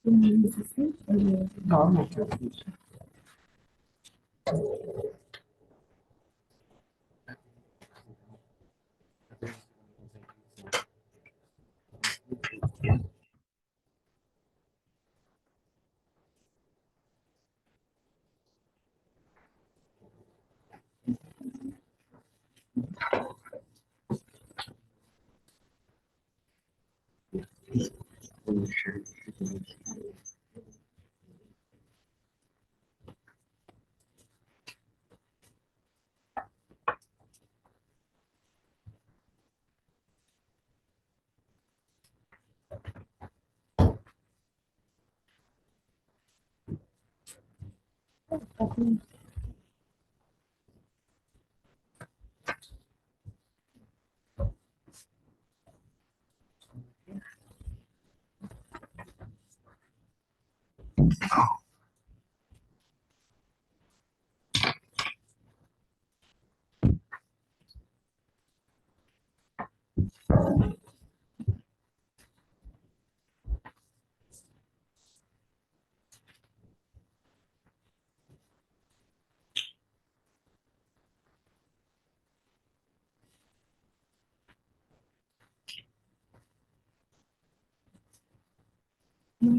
Normal.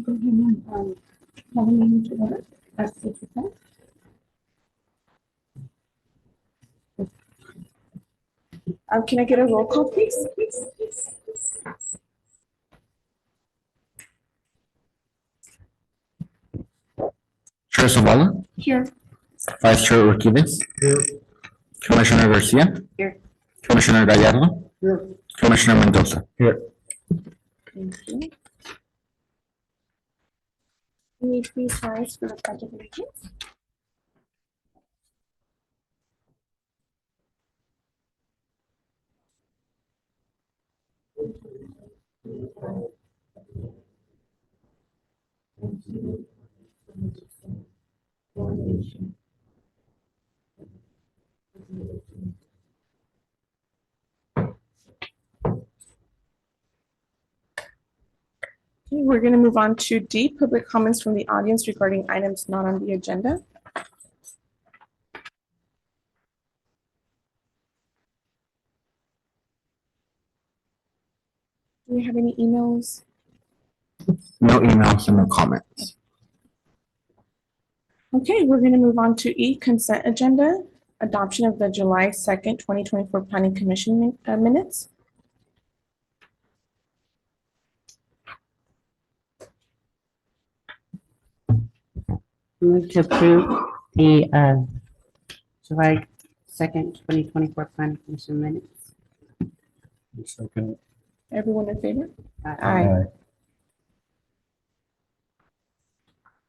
Go ahead and call the meeting to order. That's 6:00. Can I get a roll call, please? Chair Zavala, Here. Vice Chair Urquidez. Here. Commissioner Garcia. Here. Commissioner Gallardo. Here. Commissioner Mendoza. Here. Thank you. Can you please rise for the pledge of allegiance? Okay, we're going to move on to D, public comments from the audience regarding items not on the agenda. Do we have any emails? No emails and no comments. Okay, we're going to move on to E, consent agenda, adoption of the July 2nd, 2024 Planning Commission minutes. Move to approve the July 2nd, 2024 Planning Commission minutes. Second. Everyone in favor? Aye.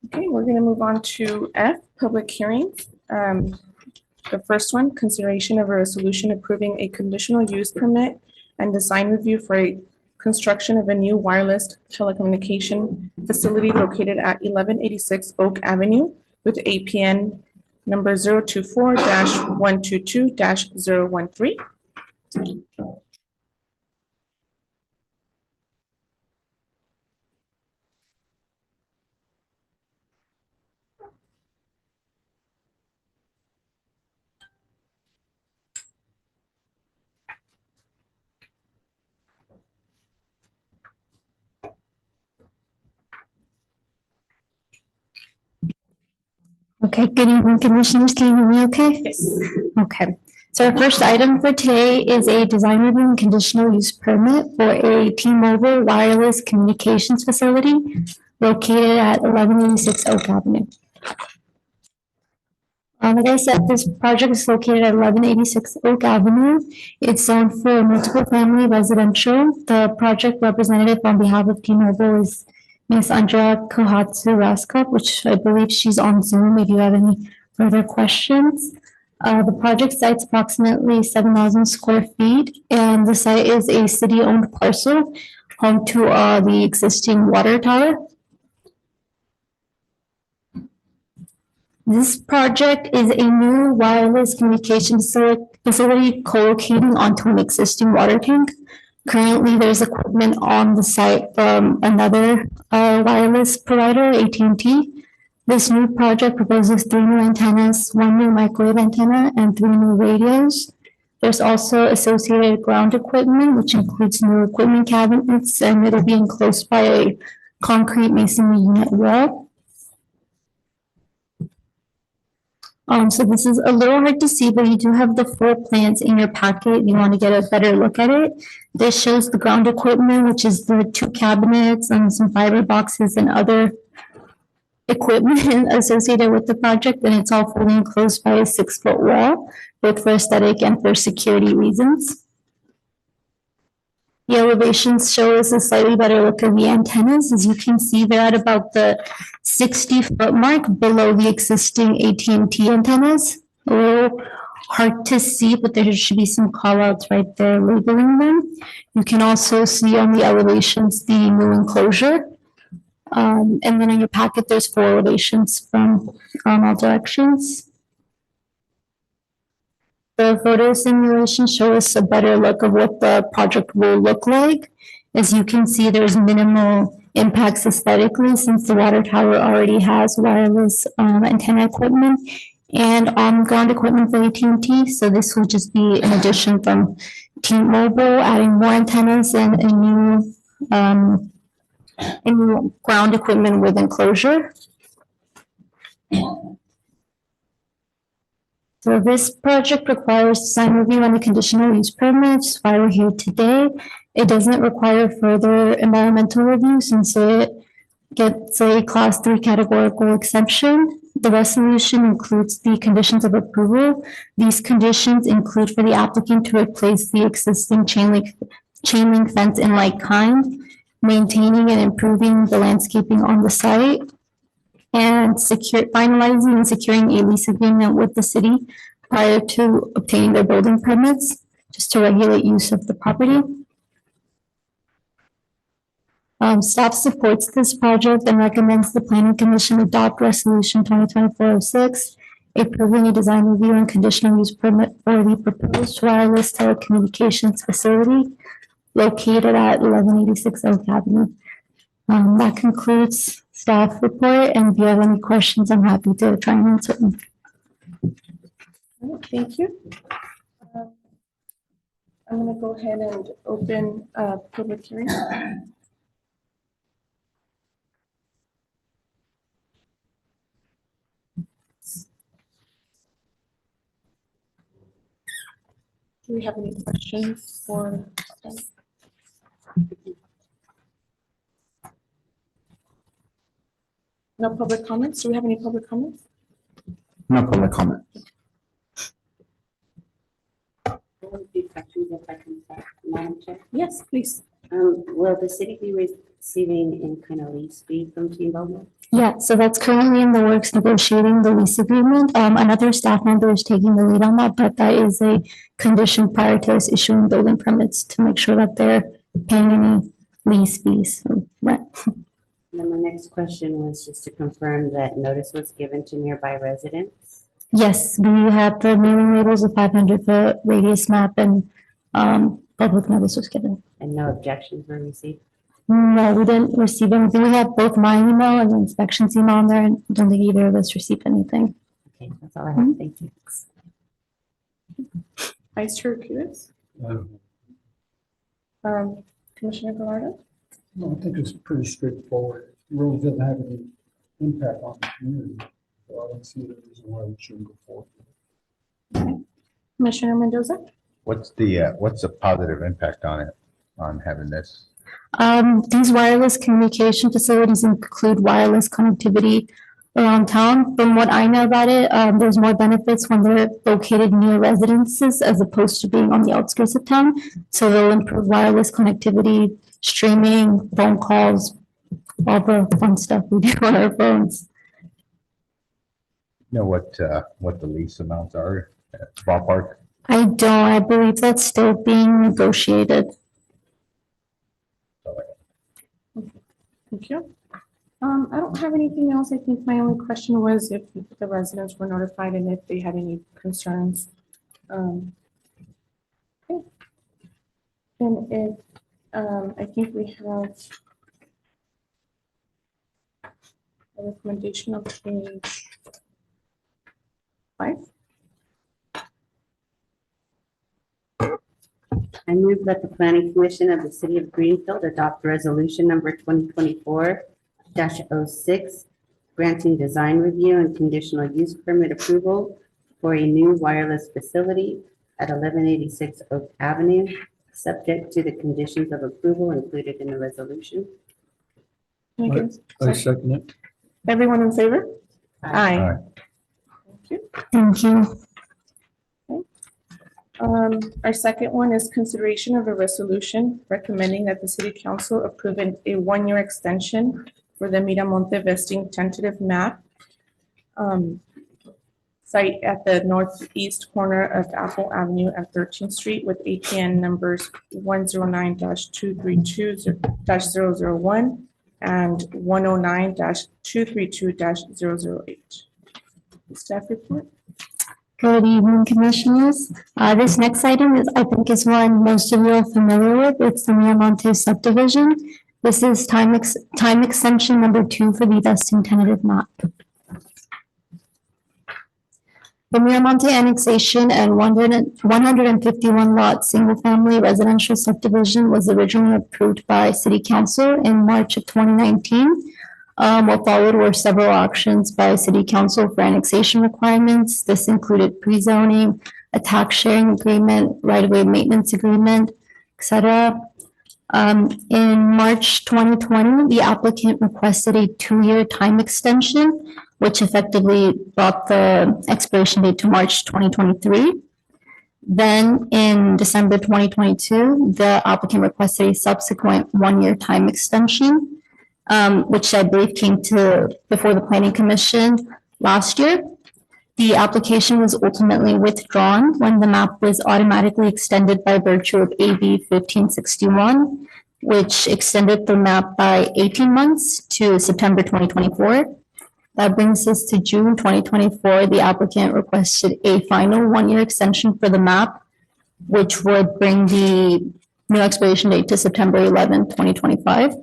Okay, we're going to move on to F, public hearings. The first one, consideration of a resolution approving a conditional use permit and design review for a construction of a new wireless telecommunication facility located at 1186 Oak Avenue with APN number 024-122-013. Okay, good evening, commissioners. Can you hear me okay? Yes. Okay. So our first item for today is a design review and conditional use permit for a T-Mobile wireless communications facility located at 1186 Oak Avenue. Like I said, this project is located at 1186 Oak Avenue. It's zoned for multiple family residential. The project representative on behalf of T-Mobile is Ms. Andrea Kohatsu Raskop, which I believe she's on Zoom if you have any further questions. The project site's approximately 7,000 square feet, and the site is a city-owned parcel home to the existing water tower. This project is a new wireless communication facility co-locating onto an existing water tank. Currently, there's equipment on the site from another wireless provider, AT&T. This new project proposes 3 new antennas, 1 new microwave antenna, and 3 new radios. There's also associated ground equipment, which includes new equipment cabinets, and it'll be enclosed by a concrete masonry unit wall. So this is a little hard to see, but you do have the full plans in your packet. You want to get a better look at it. This shows the ground equipment, which is the 2 cabinets and some fiber boxes and other equipment associated with the project, and it's all fully enclosed by a 6-foot wall, both for aesthetic and for security reasons. The elevations show us a slightly better look of the antennas. As you can see, they're at about the 60-foot mark below the existing AT&T antennas. A little hard to see, but there should be some callouts right there labeling them. You can also see on the elevations the new enclosure. And then in your packet, there's 4 elevations from all directions. The photo simulations show us a better look of what the project will look like. As you can see, there's minimal impacts aesthetically since the water tower already has wireless antenna equipment and on-ground equipment for AT&T. So this will just be an addition from T-Mobile, adding more antennas and a new ground equipment with enclosure. So this project requires design review and a conditional use permit, which is why we're here today. It doesn't require further environmental review since it gets a class 3 categorical exemption. The resolution includes the conditions of approval. These conditions include for the applicant to replace the existing chain link fence in like kind, maintaining and improving the landscaping on the site, and finalizing and securing a lease agreement with the city prior to obtaining their building permits, just to regulate use of the property. Staff supports this project and recommends the planning commission adopt resolution 2024-06, approving a design review and conditional use permit for the proposed wireless telecommunications facility located at 1186 Oak Avenue. That concludes staff report, and if you have any questions, I'm happy to try and answer them. All right, thank you. I'm going to go ahead and open public hearing. Do we have any questions for? No public comments? Do we have any public comments? No public comment. One of the questions, if I can start, Madam Chair. Yes, please. Will the city be receiving any kind of lease fee from T-Mobile? Yeah, so that's currently in the works, negotiating the lease agreement. Another staff member is taking the lead on that, but that is a condition prior to us issuing building permits to make sure that they're paying any lease fees. Right. And then my next question was just to confirm that notice was given to nearby residents. Yes, we have the mailing labels, a 500-foot radius map, and public notice was given. And no objections were received? No, we didn't receive anything. We have both my email and the inspections email on there, and I don't think either of us received anything. Okay, that's all I have. Thank you. Vice Chair Kudas? Commissioner Gallardo? No, I think it's pretty straightforward. It really doesn't have any impact on the community. So I don't see the reason why we shouldn't go forward. Commissioner Mendoza? What's the positive impact on it, on having this? These wireless communication facilities include wireless connectivity around town. From what I know about it, there's more benefits when they're located near residences as opposed to being on the outskirts of town. So they'll improve wireless connectivity, streaming, phone calls, all the fun stuff we do on our phones. You know what the lease amounts are, ballpark? I don't, I believe that's still being negotiated. Thank you. I don't have anything else. I think my only question was if the residents were notified and if they had any concerns. Okay. And if, I think we have a recommendation on page 5. I move that the planning commission of the city of Greenfield adopt resolution number 2024-06, granting design review and conditional use permit approval for a new wireless facility at 1186 Oak Avenue, subject to the conditions of approval included in the resolution. Can I get a I second? second it. Everyone in favor? Aye. Aye. Thank you. Thank you. Our second one is consideration of a resolution recommending that the city council approve a 1-year extension for the Miramonte vesting tentative map site at the northeast corner of Apple Avenue at 13th Street with APN numbers 109-232-001 and 109-232-008. Staff report? Good evening, commissioners. This next item is, I think, is one most of you are familiar with. It's the Miramonte subdivision. This is time extension number 2 for the vesting tentative map. The Miramonte annexation and 151 lot single-family residential subdivision was originally approved by City Council in March of 2019. What followed were several actions by City Council for annexation requirements. This included pre-zoning, a tax sharing agreement, right-of-way maintenance agreement, etc. In March 2020, the applicant requested a 2-year time extension, which effectively brought the expiration date to March 2023. Then in December 2022, the applicant requested a subsequent 1-year time extension, which I believe came to before the Planning Commission last year. The application was ultimately withdrawn when the map was automatically extended by virtue of AB 1561, which extended the map by 18 months to September 2024. That brings us to June 2024. The applicant requested a final 1-year extension for the map, which would bring the new expiration date to September 11, 2025.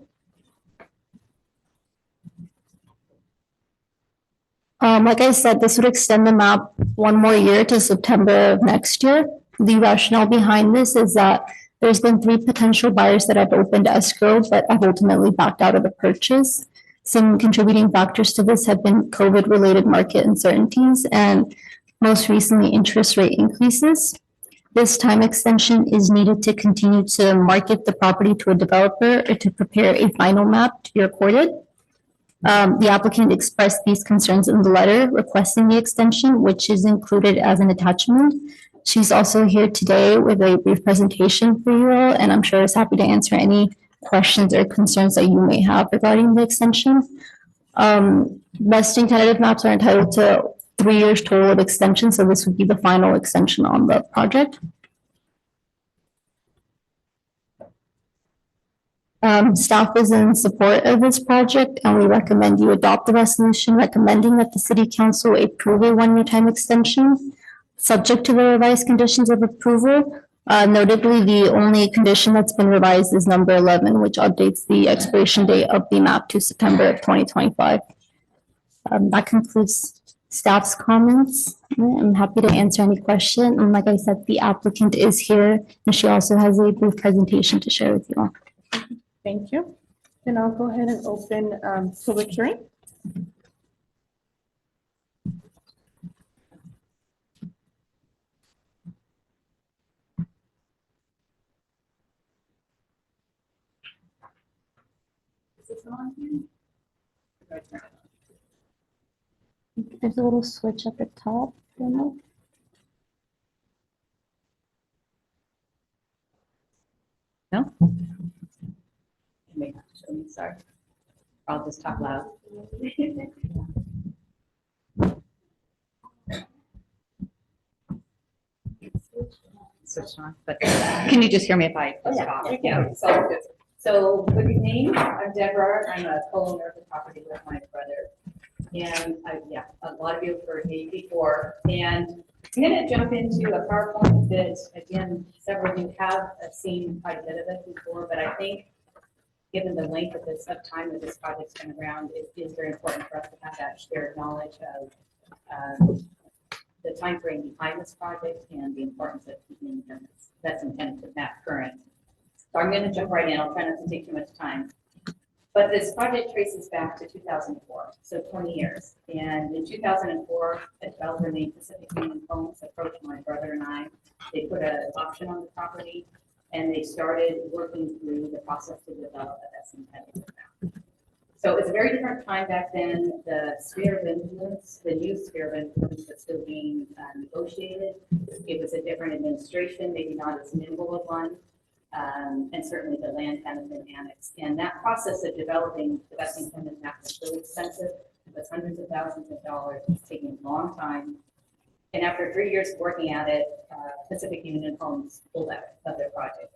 Like I said, this would extend the map 1 more year to September of next year. The rationale behind this is that there's been 3 potential buyers that have opened escrow, but have ultimately backed out of the purchase. Some contributing factors to this have been COVID-related market uncertainties and most recently interest rate increases. This time extension is needed to continue to market the property to a developer or to prepare a final map to be recorded. The applicant expressed these concerns in the letter requesting the extension, which is included as an attachment. She's also here today with a brief presentation for you all, and I'm sure is happy to answer any questions or concerns that you may have regarding the extension. Vesting tentative maps are entitled to 3 years total of extension, so this would be the final extension on the project. Staff is in support of this project, and we recommend you adopt the resolution recommending that the City Council approve a 1-year time extension, subject to the revised conditions of approval. Notably, the only condition that's been revised is number 11, which updates the expiration date of the map to September of 2025. That concludes staff's comments. I'm happy to answer any question. And like I said, the applicant is here, and she also has a brief presentation to share with you all. Thank you. Then I'll go ahead and open public hearing. Is this on here? There's a little switch at the top. No? May not show me, sorry. I'll just talk loud. Switched on, but can you just hear me if I Oh, yeah. talk? Yeah, so good evening, I'm Deborah, I'm a co-owner of the property with my brother. And yeah, a lot of you have heard me before, and I'm going to jump into a PowerPoint that, again, several of you have seen quite a bit of it before, but I think given the length of time that this project's been around, it is very important for us to have that shared knowledge of the timeframe behind this project and the importance of keeping that's intended to map current. So I'm going to jump right in. I'll try not to take too much time. But this project traces back to 2004, so 20 years. And in 2004, a developer named Pacific Union Homes approached my brother and I. They put an option on the property, and they started working through the process to develop a best intended map. So it's a very different time back then. The sphere of influence, the new sphere of influence was still being negotiated. It was a different administration, maybe not as nimble a one. And certainly the land hadn't been annexed. And that process of developing the best intended map was really expensive. It was hundreds of thousands of dollars. It's taking a long time. And after 3 years of working at it, Pacific Union Homes pulled out of their project.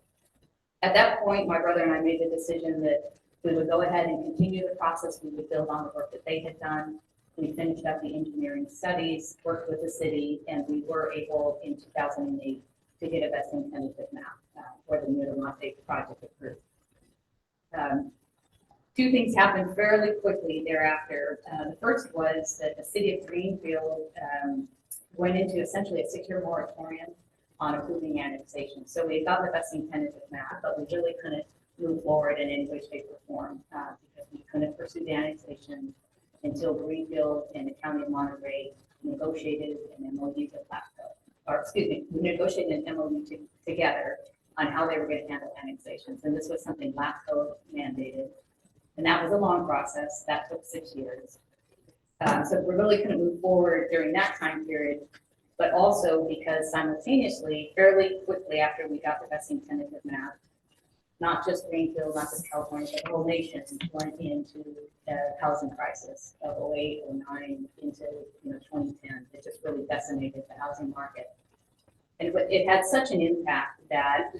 At that point, my brother and I made the decision that we would go ahead and continue the process. We would build on the work that they had done. We finished up the engineering studies, worked with the city, and we were able in 2008 to get a best intended map for the Miramonte project approved. Two things happened fairly quickly thereafter. The first was that the city of Greenfield went into essentially a 6-year moratorium on approving annexation. So we got the best intended map, but we really couldn't move forward in any way, shape, or form because we couldn't pursue the annexation until Greenfield and the county of Monterey negotiated an MOU with LAFCO. Or excuse me, we negotiated an MOU together on how they were going to handle annexations. And this was something LAFCO mandated. And that was a long process. That took 6 years. So we really couldn't move forward during that time period, but also because simultaneously, fairly quickly after we got the best intended map, not just Greenfield, not just California, but the whole nation went into a housing crisis of 08, 09 into 2010. It just really decimated the housing market. And it had such an impact that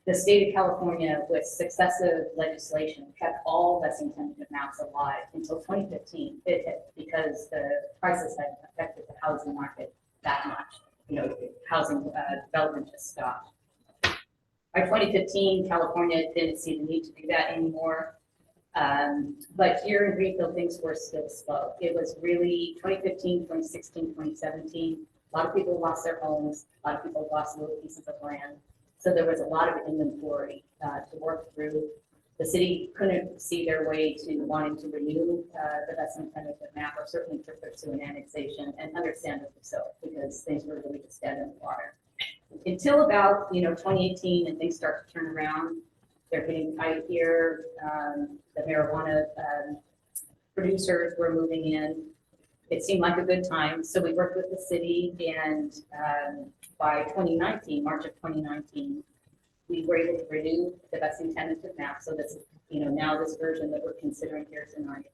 the state of California, with successive legislation, kept all best intended maps alive until 2015. It hit because the crisis had affected the housing market that much. Housing development just stopped. By 2015, California didn't see the need to do that anymore. But here in Greenfield, things were still slow. It was really 2015, 2016, 2017. A lot of people lost their homes. A lot of people lost little pieces of land. So there was a lot of inventory to work through. The city couldn't see their way to wanting to renew the best intended map, or certainly to pursue an annexation, and understandably so, because things were really just dead in the water. Until about 2018, and things start to turn around. They're getting tight here. The marijuana producers were moving in. It seemed like a good time, so we worked with the city, and by 2019, March of 2019, we were able to renew the best intended map. So this, now this version that we're considering here tonight,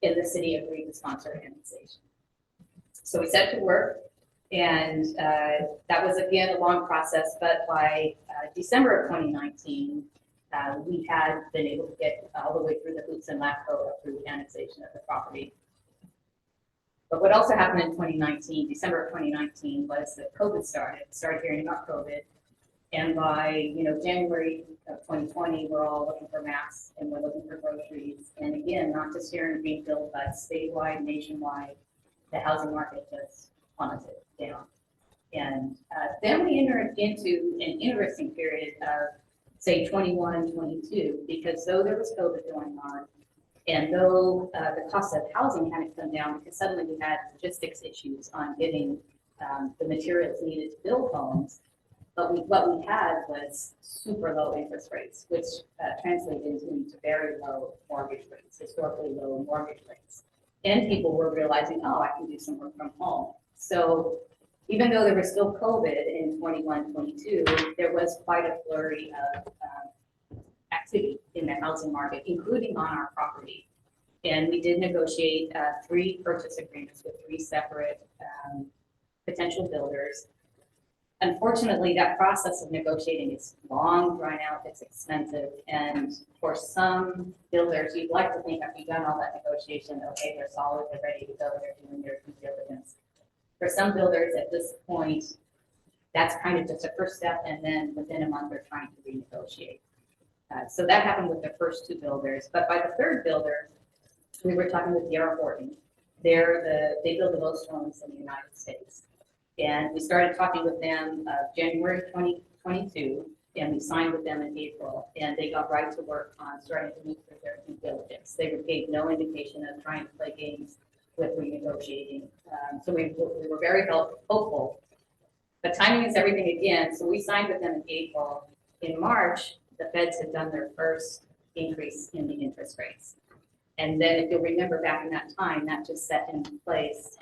in the city agreed to sponsor annexation. So we set to work, and that was again a long process. But by December of 2019, we had been able to get all the way through the hoops and LAFCO approved annexation of the property. But what also happened in 2019, December of 2019, was that COVID started hearing about COVID. And by January of 2020, we're all looking for masks and we're looking for groceries. And again, not just here in Greenfield, but statewide, nationwide, the housing market just plummeted down. And then we entered into an interesting period of, say, 21, 22, because though there was COVID going on, and though the cost of housing hadn't come down, because suddenly we had logistics issues on getting the materials needed to build homes, but what we had was super low interest rates, which translated into very low mortgage rates, historically low mortgage rates. And people were realizing, oh, I can do some work from home. So even though there was still COVID in 21, 22, there was quite a flurry of activity in the housing market, including on our property. And we did negotiate 3 purchase agreements with 3 separate potential builders. Unfortunately, that process of negotiating is long, drawn out, it's expensive. And for some builders, you'd like to think after you've done all that negotiation, okay, they're solid, they're ready to go, they're doing their due diligence. For some builders at this point, that's kind of just a first step, and then within a month, they're trying to renegotiate. So that happened with the first two builders, but by the third builder, we were talking with D.R. Horton. They build the most homes in the United States. And we started talking with them January 2022, and we signed with them in April, and they got right to work on starting to move through their due diligence. They gave no indication of trying to play games with renegotiating. So we were very hopeful. But timing is everything again, so we signed with them in April. In March, the feds had done their first increase in the interest rates. And then if you'll remember back in that time, that just set in place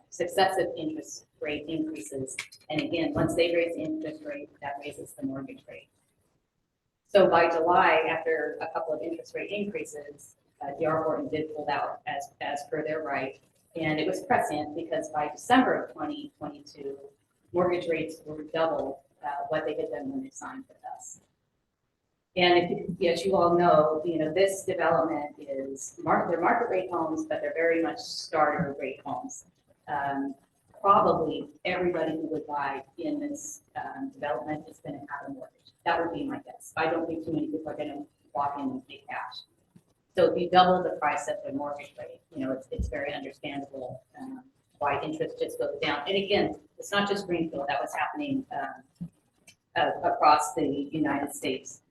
successive interest rate increases. And again, once they raise the interest rate, that raises the mortgage rate. So by July, after a couple of interest rate increases, D.R. Horton did pull out as per their right. And it was prescient because by December of 2022, mortgage rates were double what they had done when they signed with us. And as you all know, this development is they're market rate homes, but they're very much starter rate homes. Probably everybody who would buy in this development is going to have a mortgage. That would be my guess. I don't think too many people are going to walk in and pay cash. So if you double the price of the mortgage rate, it's very understandable why interest just goes down. And again, it's not just Greenfield. That was happening across the United States.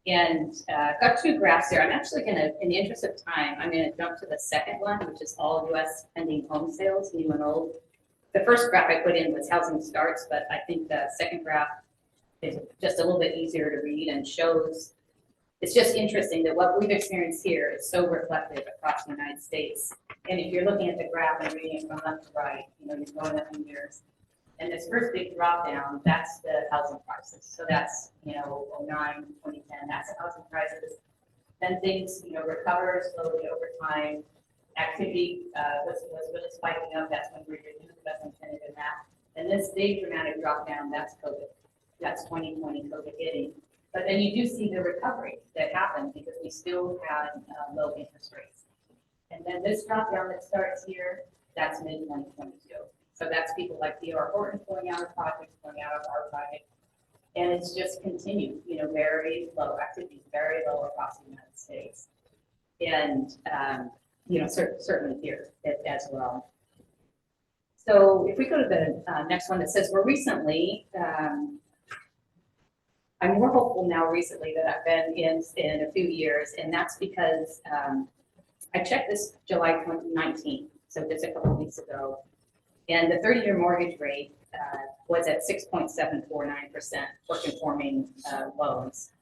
And I've got two graphs here. I'm actually going to, in the interest of time, I'm going to jump to the second one, which is all U.S. pending home sales, new and old. The first graph I put in was housing starts, but I think the second graph is just a little bit easier to read and shows, it's just interesting that what we've experienced here is so reflective across the United States. And if you're looking at the graph and reading it from left to right, you're going up in years. And this first big drop down, that's the housing prices. So that's, 09, 2010, that's the housing prices. Then things, recover slowly over time. Activity was really spiking up. That's when we reduced investment in that. And this big dramatic drop down, that's COVID. That's 2020 COVID hitting. But then you do see the recovery that happened because we still had low interest rates. And then this drop down that starts here, that's mid-2022. So that's people like D.R. Horton pulling out of projects, pulling out of our project. And it's just continued, very low activity, very low across the United States. And, certainly here as well. So if we go to the next one that says, we're recently, I'm more hopeful now recently that I've been in a few years, and that's because I checked this July 2019, so just a couple of weeks ago. And the 30-year mortgage rate was at 6.749% for conforming loans,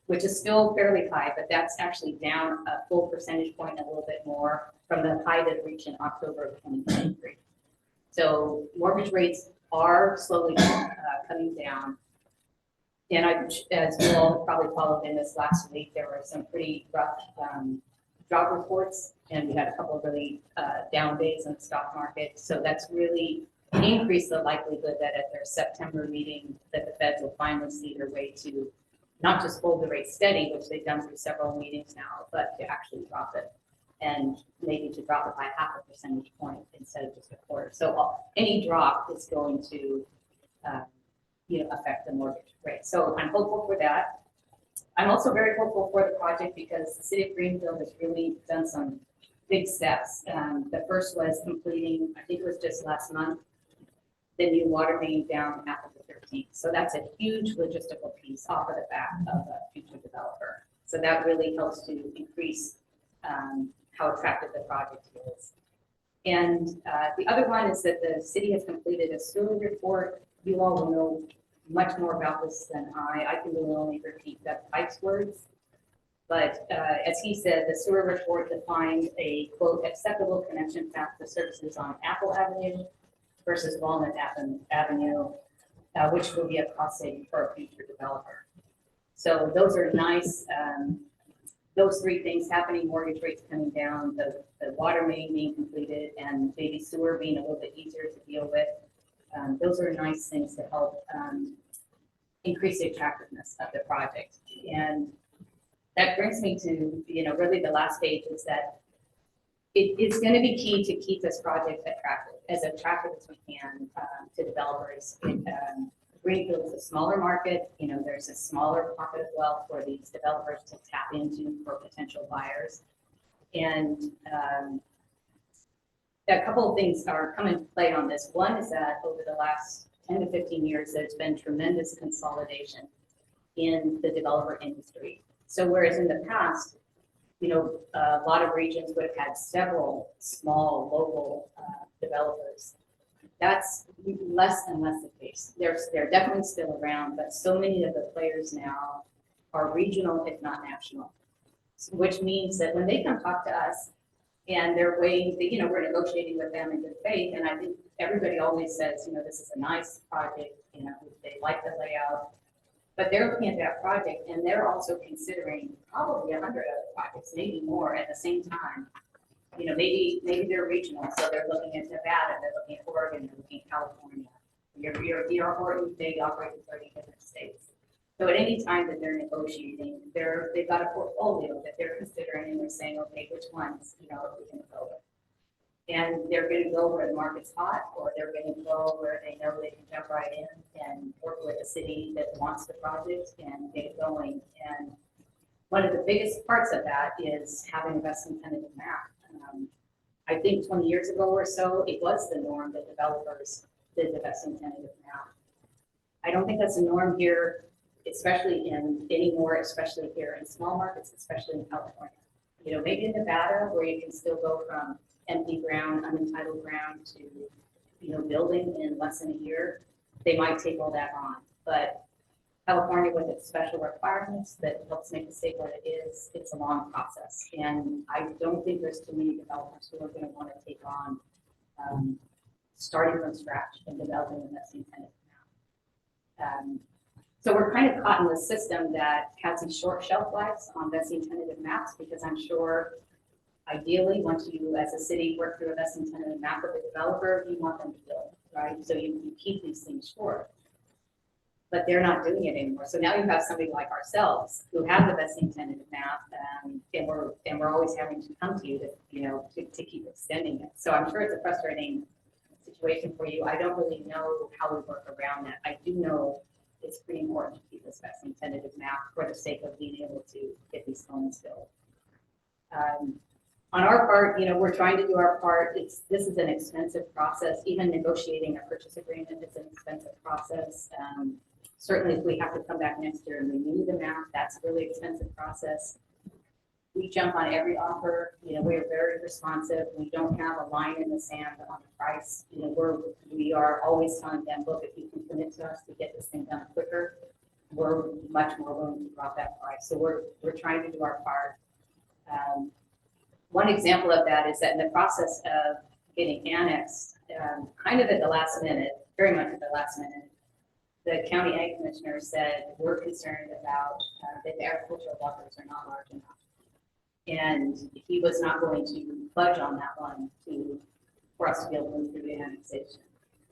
which is still fairly high, but that's actually down a full percentage point, a little bit more from the high that it reached in October of 2023. So mortgage rates are slowly coming down. And as you all probably followed in this last week, there were some pretty rough job reports, and we had a couple of really down days in the stock market. So that's really increased the likelihood that at their September meeting, that the Feds will finally see their way to not just hold the rate steady, which they've done through several meetings now, but to actually drop it, and maybe to drop it by half a percentage point instead of just a quarter. So any drop is going to affect the mortgage rate. So I'm hopeful for that. I'm also very hopeful for the project because the City of Greenfield has really done some big steps. The first was completing, I think it was just last month, the new water main down Apple the 13th. So that's a huge logistical piece off of the back of a future developer. So that really helps to increase how attractive the project is. And the other one is that the city has completed a sewer report. You all will know much more about this than I can really only repeat that Pike's words. But as he said, the sewer report defined a, quote, acceptable connection path for services on Apple Avenue versus Walnut Avenue, which will be a cost saving for a future developer. So those are nice, those three things happening, mortgage rates coming down, the water main being completed, and maybe sewer being a little bit easier to deal with. Those are nice things to help increase the attractiveness of the project. And that brings me to, really the last page is that it is going to be key to keep this project attractive. as attractive as we can to developers. Greenfield is a smaller market, you know, there's a smaller pocket of wealth for these developers to tap into for potential buyers. And a couple of things are come into play on this. One is that over the last 10 to 15 years, there's been tremendous consolidation in the developer industry. So whereas in the past, you know, a lot of regions would have had several small local developers, that's less and less the case. They're definitely still around, but so many of the players now are regional, if not national, which means that when they come talk to us and they're waiting, you know, we're negotiating with them in good faith. And I think everybody always says, you know, this is a nice project, you know, they like the layout, but they're looking at that project and they're also considering probably 100 other projects, maybe more at the same time. You know, maybe they're regional, so they're looking at Nevada, they're looking at Oregon, they're looking at California. You're D.R. Horton, they operate in 30 different states. So at any time that they're negotiating, they've got a portfolio that they're considering and they're saying, okay, which ones, you know, are we going to go with? And they're going to go where the market's hot, or they're going to go where they know they can jump right in and work with a city that wants the project and get it going. And one of the biggest parts of that is having a best tentative map. I think 20 years ago or so, it was the norm that developers did the best tentative map. I don't think that's the norm here, especially anymore, especially here in small markets, especially in California. You know, maybe in Nevada, where you can still go from empty ground, unentitled ground to, you know, building in less than a year, they might take all that on. But California, with its special requirements that helps make the state what it is, it's a long process. And I don't think there's too many developers who are going to want to take on starting from scratch and developing the best tentative map. So we're kind of caught in the system that has these short shelf lives on vesting tentative maps, because I'm sure ideally, once you as a city work through a vesting tentative map with a developer, you want them to build, right? So you keep these things short, but they're not doing it anymore. So now you have somebody like ourselves who have the vesting tentative map, and we're always having to come to you to, you know, to keep extending it. So I'm sure it's a frustrating situation for you. I don't really know how we work around that. I do know it's pretty important to keep this vesting tentative map for the sake of being able to get these homes built. On our part, you know, we're trying to do our part. This is an expensive process. Even negotiating a purchase agreement is an expensive process. Certainly, if we have to come back next year and renew the map, that's a really expensive process. We jump on every offer. You know, we are very responsive. We don't have a line in the sand on the price. You know, we are always telling them, look, if you can commit to us to get this thing done quicker, we're much more willing to drop that price. So we're trying to do our part. One example of that is that in the process of getting annexed, kind of at the last minute, very much at the last minute, the county ag commissioner said, we're concerned about that the agricultural buffers are not large enough. And he was not going to budge on that one for us to be able to move through the annexation.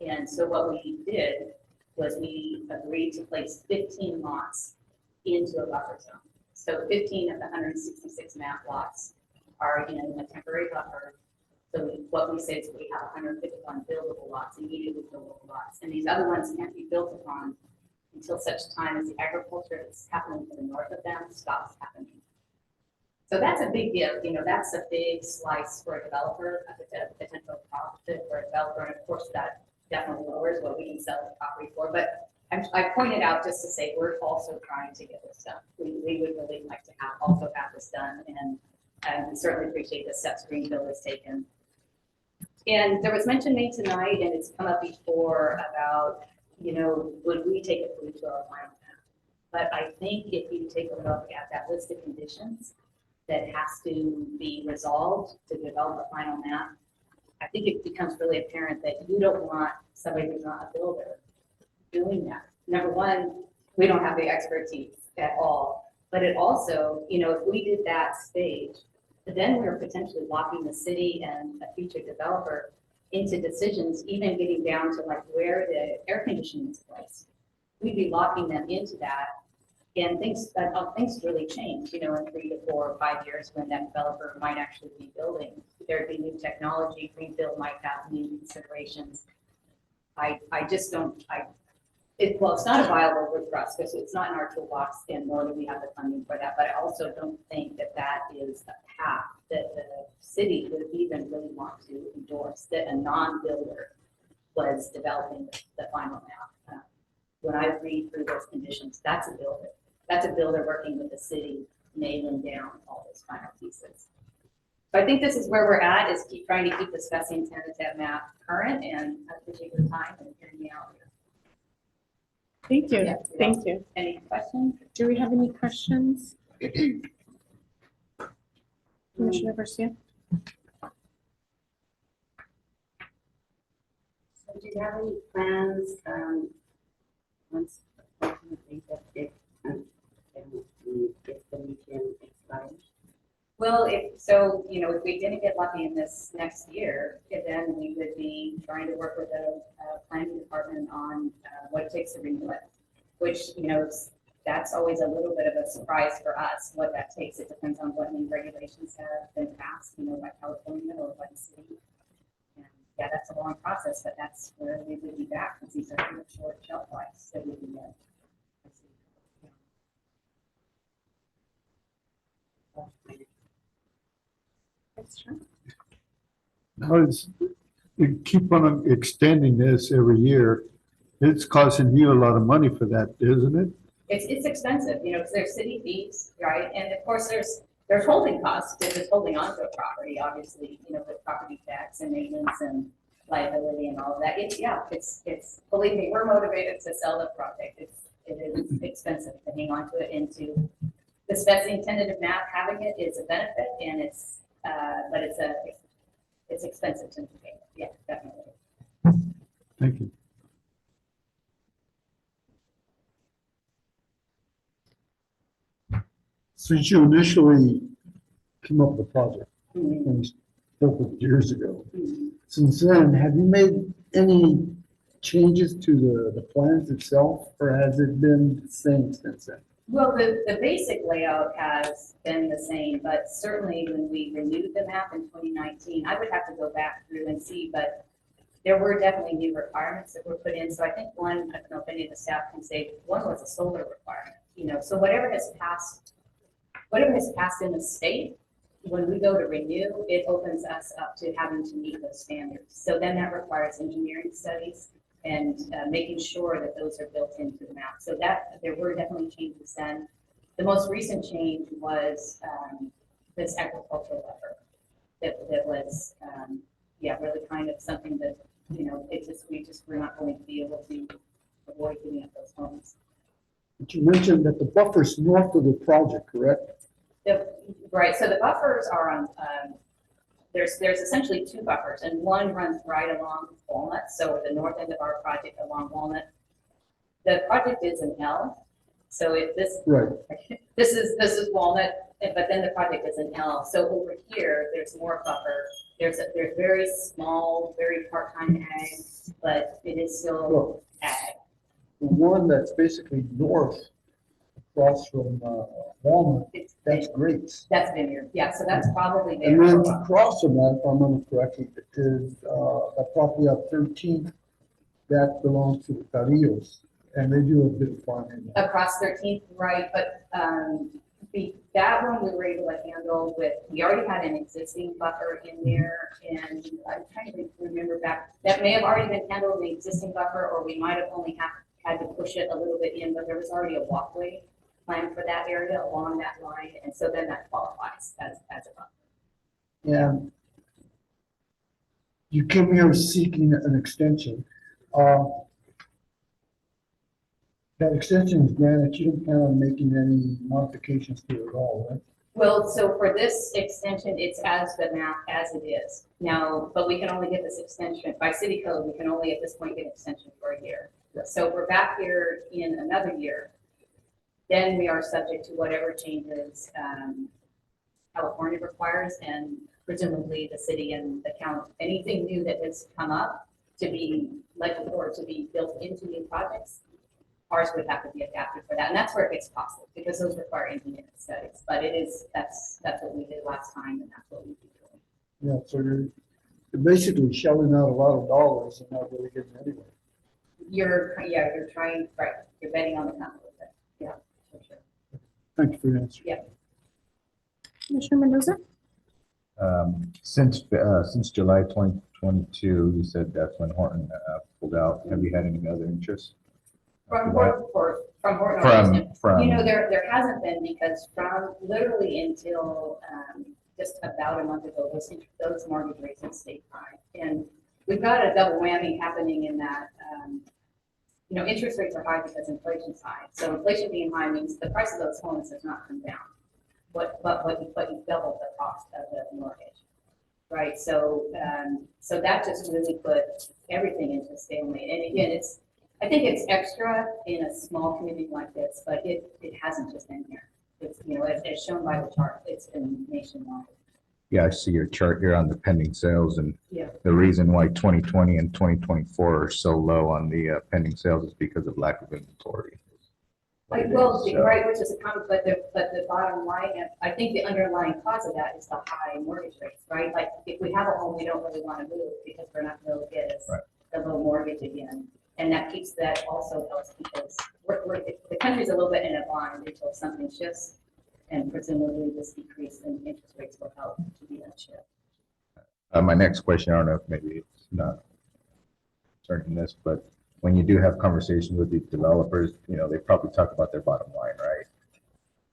And so what we did was we agreed to place 15 lots into a buffer zone. So 15 of the 166 map lots are in a temporary buffer. So what we say is we have 151 buildable lots, immediately buildable lots, and these other ones can't be built upon until such time as the agriculture that's happening to the north of them stops happening. So that's a big gift, you know, that's a big slice for a developer, a potential profit for a developer, and of course that definitely lowers what we can sell the property for. But I pointed out just to say we're also trying to get this done. We would really like to also have this done, and we certainly appreciate the steps Greenfield has taken. And there was mention made tonight, and it's come up before about, you know, would we take it through to our final map? But I think if you take a look at that list of conditions that has to be resolved to develop a final map, I think it becomes really apparent that you don't want somebody who's not a builder doing that. Number one, we don't have the expertise at all, but it also, you know, if we did that stage, then we're potentially locking the city and a future developer into decisions, even getting down to like where the air conditioning is placed. We'd be locking them into that And things really change, in 3 to 4 or 5 years when that developer might actually be building. There'd be new technology, greenfield might have new considerations. I just don't, it's not a viable route for us because it's not in our toolbox and nor do we have the funding for that. But I also don't think that that is a path that the city would even really want to endorse, that a non-builder was developing the final map. When I read through those conditions, that's a builder. That's a builder working with the city, nailing down all those final pieces. So I think this is where we're at, is trying to keep discussing tentative map current, and I appreciate your time and hearing me out here. Thank you. Yeah, you're Thank you. Any questions? Do we have any questions? Commissioner Garcia? So do you have any plans, once ultimately that if the median expires? Well, if we didn't get lucky in this next year, then we would be trying to work with the planning department on what it takes to renew it, which, that's always a little bit of a surprise for us, what that takes. It depends on what new regulations have been passed, by California or by the city. And yeah, that's a long process, but that's where we would be back, because these are pretty short shelf lives. So we would That's true. Now, you keep on extending this every year. It's costing you a lot of money for that, isn't it? It's expensive, because there's city fees, right? And of course, there's holding costs, because it's holding on to a property, obviously, with property tax and maintenance and liability and all of that. It's believe me, we're motivated to sell the project. It is expensive to hang on to it, and to discussing tentative map, having it is a benefit, and but it's expensive to pay. Yeah, definitely. Thank you. Since you initially came up with the project, Mhm. and we spoke of it years ago, Mhm. since then, have you made any changes to the plans itself, or has it been the same since then? Well, the basic layout has been the same, but certainly when we renewed the map in 2019, I would have to go back through and see, but there were definitely new requirements that were put in. So I think one, I don't know if any of the staff can say, one was a solar requirement, so whatever has passed in the state, when we go to renew, it opens us up to having to meet those standards. So then that requires engineering studies and making sure that those are built into the map. So that there were definitely changes then. The most recent change was this agricultural buffer that was, really kind of something that, we're not going to be able to avoid giving up those homes. But you mentioned that the buffer's north of the project, correct? Right, so the buffers are on, there's essentially 2 buffers, and one runs right along Walnut, so the north end of our project along Walnut. The project is an L, so if this, Right. this is Walnut, but then the project is an L. So over here, there's more buffer. There's very small, very part-time ag, but it is still Well, ag. the one that's basically north across from Walnut, that's great. That's vineyard, yeah, so that's probably there. And for a then while. across from that, if I remember correctly, is a property up 13th that belongs to the Carrillos, and they do a bit of farming. Across 13th, right, but that one we were able to handle with, we already had an existing buffer in there, and I'm trying to remember back, that may have already been handled in the existing buffer, or we might have only had to push it a little bit in, but there was already a walkway planned for that area along that line, and so then that qualifies as a buffer. And you came here seeking an extension. That extension is granted, you don't plan on making any modifications to it at all, right? Well, so for this extension, it's as the map as it is. Now, but we can only get this extension, by city code, we can only at this point get extension for a year. So we're back here in another year. Then we are subject to whatever changes California requires, and presumably the city and the county. Anything new that has come up to be like or to be built into new projects ours would have to be adapted for that, and that's where it gets costly, because those require engineering studies, but it is, that's what we did last time, and that's what we do. Yeah, so you're basically shelling out a lot of dollars and not really getting anywhere. You're trying, right, you're betting on the come with it, yeah, for sure. Thank you for your answer. Commissioner Mendoza? Since July 2022, you said that's when Horton pulled out. Have you had any other interest? From after Horton, from Horton. From, You know, there hasn't been, because from literally until just about a month ago, those mortgage rates have stayed high. And we've got a double whammy happening in that, you know, interest rates are high because inflation's high. So inflation being high means the price of those homes has not come down. But you double the cost of the mortgage, right? So, so that just really put everything into stalemate. And again, I think it's extra in a small community like this, but it hasn't just been here. It's, you know, as shown by the chart, it's been nationwide. Yeah, I see your chart here on the pending sales, and Yeah. the reason why 2020 and 2024 are so low on the pending sales is because of lack of inventory. Like, well, right, which is a common, but the bottom line, and I think the underlying cause of that is the high mortgage rates, right? Like, if we have a home, we don't really want to move because we're not going to get us Right. the low mortgage again. And that keeps, that also helps because the country's a little bit in a bind until something shifts. And presumably this decrease in interest rates will help to do that shift. My next question, I don't know if maybe it's not certain this, but when you do have conversations with the developers, you know, they probably talk about their bottom line, right?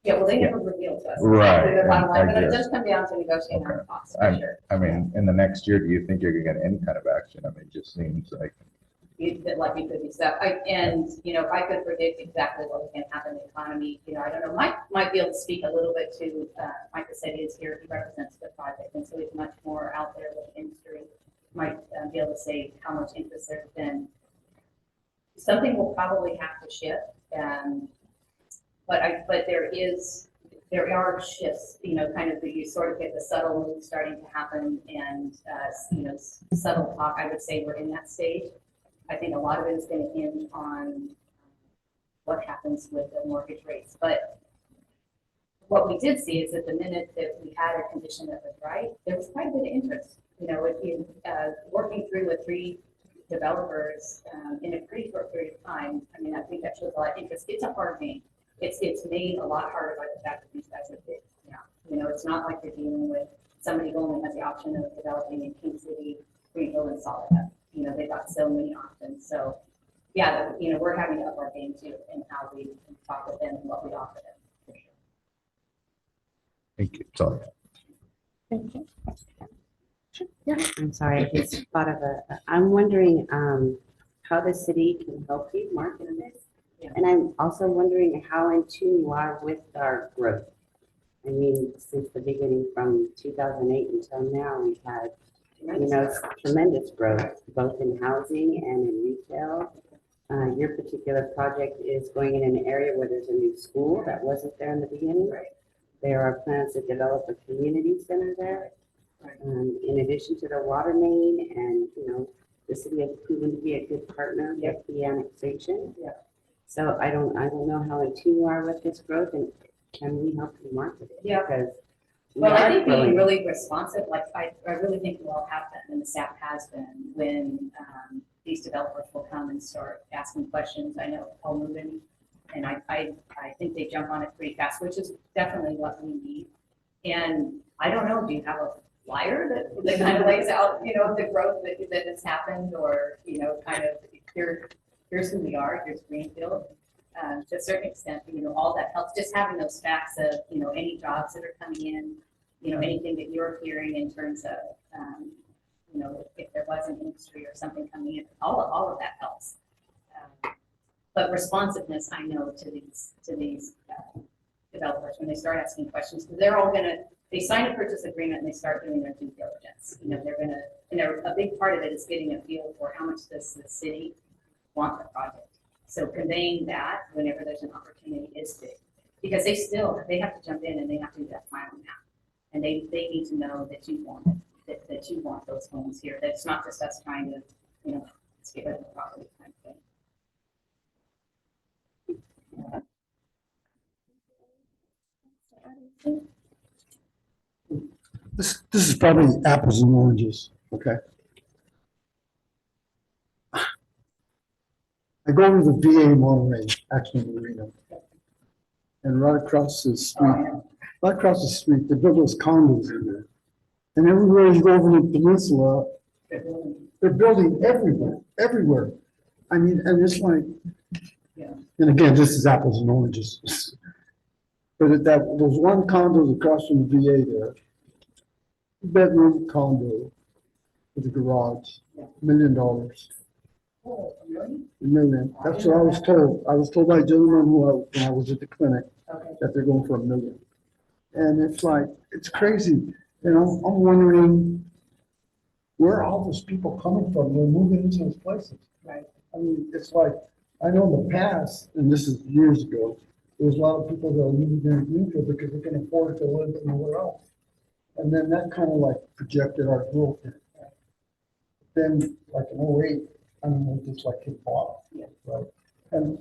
Yeah, well, they never reveal to us. Right, exactly the bottom line, I but it guess. does come down to negotiating on Okay. costs, for sure. I mean, in the next year, do you think you're gonna get any kind of action? I mean, it just seems like, That you could be stuff. And, you know, if I could predict exactly what was going to happen in the economy, you know, I don't know, Mike might be able to speak a little bit to, Mike Cassetti is here, he represents the project, and so he's much more out there with the industry. Might be able to say how much interest there's been. Something will probably have to shift, but there are shifts, you know, kind of, you sort of get the subtle move starting to happen, and, you know, subtle talk, I would say we're in that stage. I think a lot of it is going to hinge on what happens with the mortgage rates. But what we did see is that the minute that we had a condition that was right, there was quite a bit of interest. You know, if you working through with 3 developers in a pretty short period of time, I mean, I think that shows a lot of interest. It's a hard game. It's made a lot harder by the fact that these guys are big. Yeah. You know, it's not like you're dealing with somebody who only has the option of developing in King City, Greenville, and Solid. You know, they've got so many options. So, yeah, you know, we're having to up our game too in how we talk with them and what we offer them. For sure. thank you. Sorry. Thank you. I'm sorry, I just thought of I'm wondering how the city can help you market this. Yeah. And I'm also wondering how in tune you are with our growth. I mean, since the beginning from 2008 until now, we've had, you know, tremendous growth, both in housing and in retail. Your particular project is going in an area where there's a new school that wasn't there in the beginning. Right. There are plans to develop a community center there. In addition to the water main, and, you know, the city has proven to be a good partner with the annexation. Yeah. So I don't know how in tune you are with this growth, and can we help you market it? Yeah. Because we Well, I are think being growing. really responsive, like I really think we'll have been, and the staff has been, when these developers will come and start asking questions. I know Paul Movin, and I think they jump on it pretty fast, which is definitely what we need. And I don't know, do you have a flyer that kind of lays out, you know, the growth that has happened, or, you know, kind of here's who we are, here's Greenfield. To a certain extent, you know, all that helps, just having those facts of, you know, any jobs that are coming in, you know, anything that you're hearing in terms of, you know, if there was an industry or something coming in, all of that helps. But responsiveness, I know, to these developers, when they start asking questions, because they're all they sign a purchase agreement and they start doing their due diligence. You know, and a big part of it is getting a feel for how much does the city want the project. So conveying that whenever there's an opportunity is big, because they have to jump in and they have to do that final map. And they need to know that you want it, that you want those homes here, that it's not just us trying to, you know, let's get rid of the property kind of thing. this is probably apples and oranges, okay? I go over to the VA in Monterey, actually Marina. And right across the street, they built those condos in there. And everywhere you go over the peninsula, they're building everywhere. I mean, and it's like, and again, this is apples and oranges. But there's one condo across from the VA there, bedroom condo with a garage, $1 million. $1 million. That's what I was told. I was told by a gentleman when I was at the clinic that they're going for $1 million. And it's like, it's crazy. You know, I'm wondering where are all those people coming from? They're moving into those places. Right. I mean, it's like, I know in the past, and this is years ago, there was a lot of people that were moving in Greenfield because they can afford to live anywhere else. And then that kind of like projected our growth. Then like in '08, I mean, it just like hit bottom. Yeah. Right. And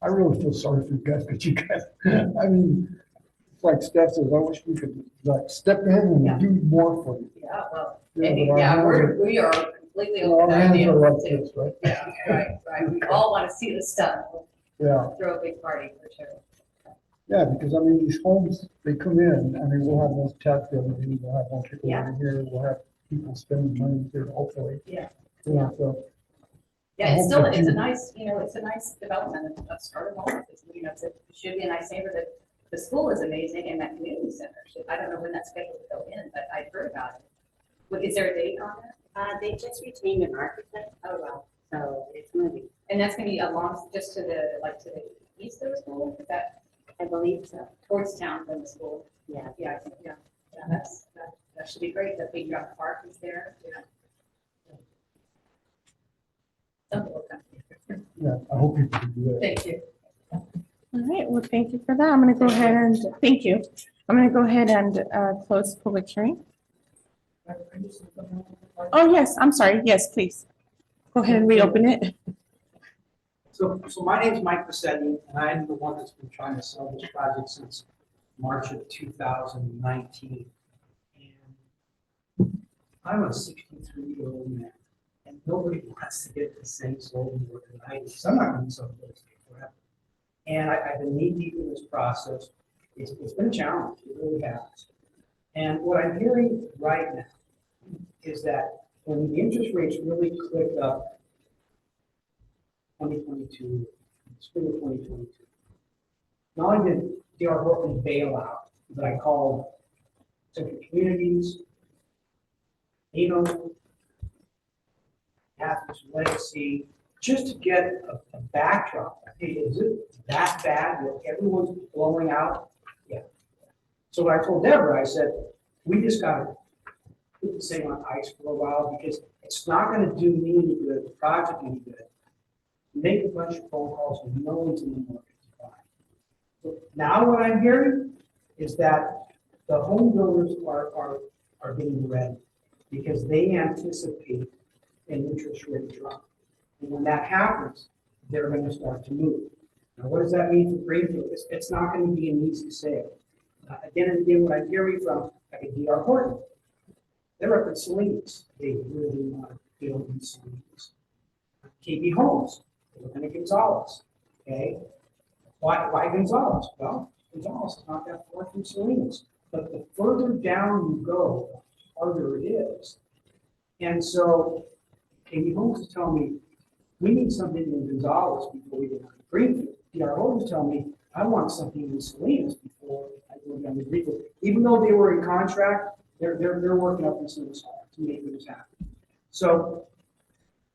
I really feel sorry for you guys, because you guys, I mean, it's like Steph says, I wish we could like step in Yeah. and do more for you. Yeah, well, Yeah, and, but our yeah, hands we are completely Our open to hands ideas are like too. this, right? Yeah, right. We all want to see this done. Yeah. Throw a big party for sure. Yeah, because I mean, these homes, they come in, I mean, we'll have those tax revenue, we'll have more people Yeah. over here, we'll have people spending money here, hopefully. Yeah. You know, so, Yeah, I it's hope still, that it's a you- nice, it's a nice development of starter homes. It should be a nice neighborhood. The school is amazing and that community center. I don't know when that's scheduled to go in, but I've heard about it. Is there a date on that? They just retained an architect, Oh, wow. so it's moving, And that's gonna be along, just to the east of the school? Is that I believe so. towards town from the school? Yeah. Yeah, I think, yeah. Yeah, that should be great. The big drop park is there. Yeah. Something will come. yeah, I hope people can do that. Thank you. All right, well, thank you for that. I'm going to go ahead and, thank you. I'm going to go ahead and close public hearing. Oh, yes, I'm sorry. Yes, please. Go ahead and reopen it. So my name's Mike Paczetti, and I'm the one that's been trying to sell this project since March of 2019. And I'm a 63-year-old man, and nobody wants to get the same soul work that I do. So I'm not going to sell real estate forever. And I've been knee deep in this process. It's been a challenge, it really has. And what I'm hearing right now is that when the interest rates really clicked up 2022, spring of 2022. Not only did D.R. Horton bail out, but I called Central Communities, Athens Legacy, just to get a backdrop. Hey, is it that bad that everyone's blowing out? Yeah. So what I told Deborah, I said, we just got to put this thing on ice for a while, because it's not going to do me any good, the project any good. Make a bunch of phone calls and no one's in the market to buy. So now what I'm hearing is that the home builders are getting ready, because they anticipate an interest rate drop. And when that happens, they're going to start to move. Now, what does that mean for Greenfield? It's not going to be an easy sale. Again and again, what I'm hearing from like a D.R. Horton, they're up in Salinas. They really want to build in Salinas. KB Homes, they're looking at Gonzales. Okay, why Gonzales? Well, Gonzales is not that far from Salinas, but the further down you go, the harder it is. And so KB Homes is telling me, we need something in Gonzales before we get on Greenfield. D.R. Horton is telling me, I want something in Salinas before I go down to Greenfield. Even though they were in contract, they're working up in Salinas to make things happen. So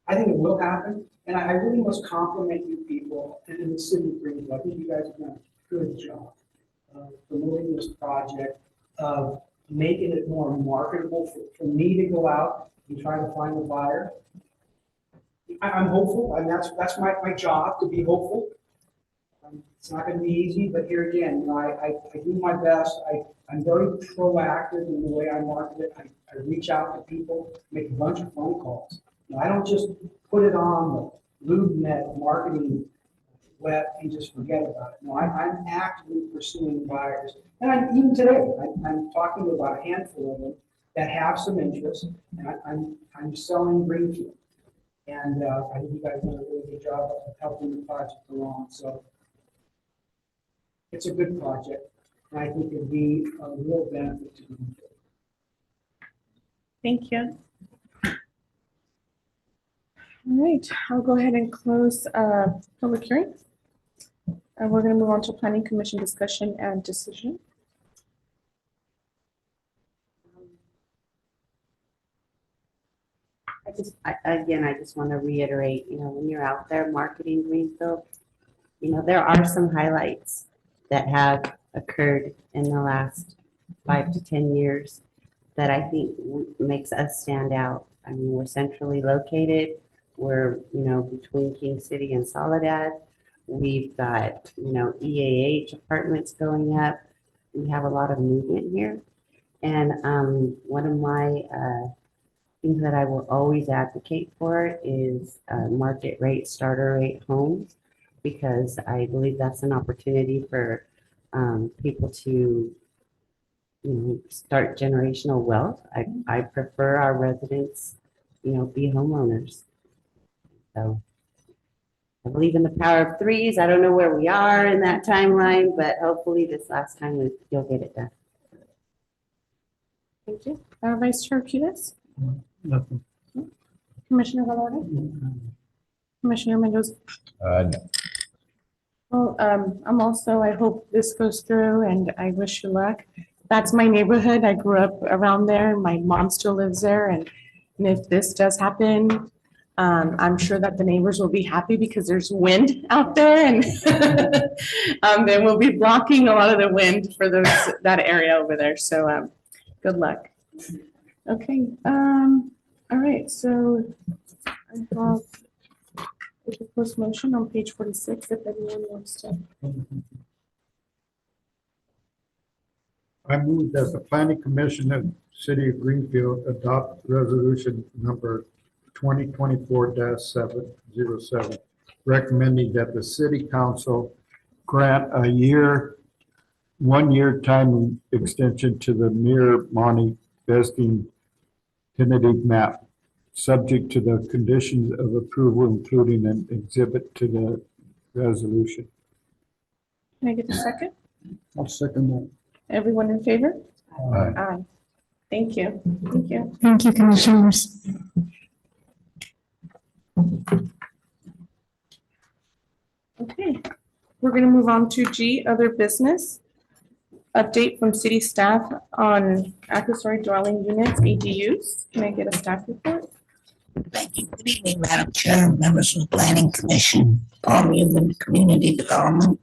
I think it will happen, and I really must compliment you people and the city of Greenfield. I think you guys have done a good job of promoting this project, of making it more marketable for me to go out and try to find a buyer. I'm hopeful, and that's my job, to be hopeful. It's not going to be easy, but here again, I do my best. I'm very proactive in the way I market it. I reach out to people, make a bunch of phone calls. I don't just put it on the LoopNet marketing let and just forget about it. No, I'm actively pursuing buyers. And even today, I'm talking to about a handful of them that have some interest, and I'm selling greenfield. And I think you guys done a really good job of helping the project along, so it's a good project, and I think it'd be a real benefit to Greenfield. Thank you. All right, I'll go ahead and close public hearing. And we're going to move on to planning commission discussion and decision. I just want to reiterate, when you're out there marketing Greenfield, there are some highlights that have occurred in the last 5 to 10 years that I think makes us stand out. I mean, we're centrally located. We're, between King City and Soledad. We've got, EAH apartments going up. We have a lot of movement here. And one of my things that I will always advocate for is market rate, starter rate homes, because I believe that's an opportunity for people to, start generational wealth. I prefer our residents, be homeowners. So I believe in the power of threes. I don't know where we are in that timeline, but hopefully this last time you'll get it done. Thank you. Vice Chair Arquines? Nothing. Commissioner Valori? Commissioner Mendoza? No. Well, I hope this goes through and I wish you luck. That's my neighborhood. I grew up around there. My mom still lives there. And if this does happen, I'm sure that the neighbors will be happy because there's wind out there and then we'll be blocking a lot of the wind for that area over there. So good luck. Okay. All right. So I have a proposed motion on page 46 if anyone wants to. I move that the planning commission of City of Greenfield adopt resolution number 2024-707, recommending that the city council grant a 1 year time extension to the Mir Monty vesting tentative map, subject to the conditions of approval, including an exhibit to the resolution. Can I get a second? I'll second that. Everyone in favor? Aye. Aye. Thank you. Thank you. Thank you, commissioners. Okay, we're going to move on to G, other business. Update from city staff on accessory dwelling units, ADUs. Can I get a staff report? Thank you. Good evening, Madam Chair, members of the Planning Commission, Paul Mueller, Community Development.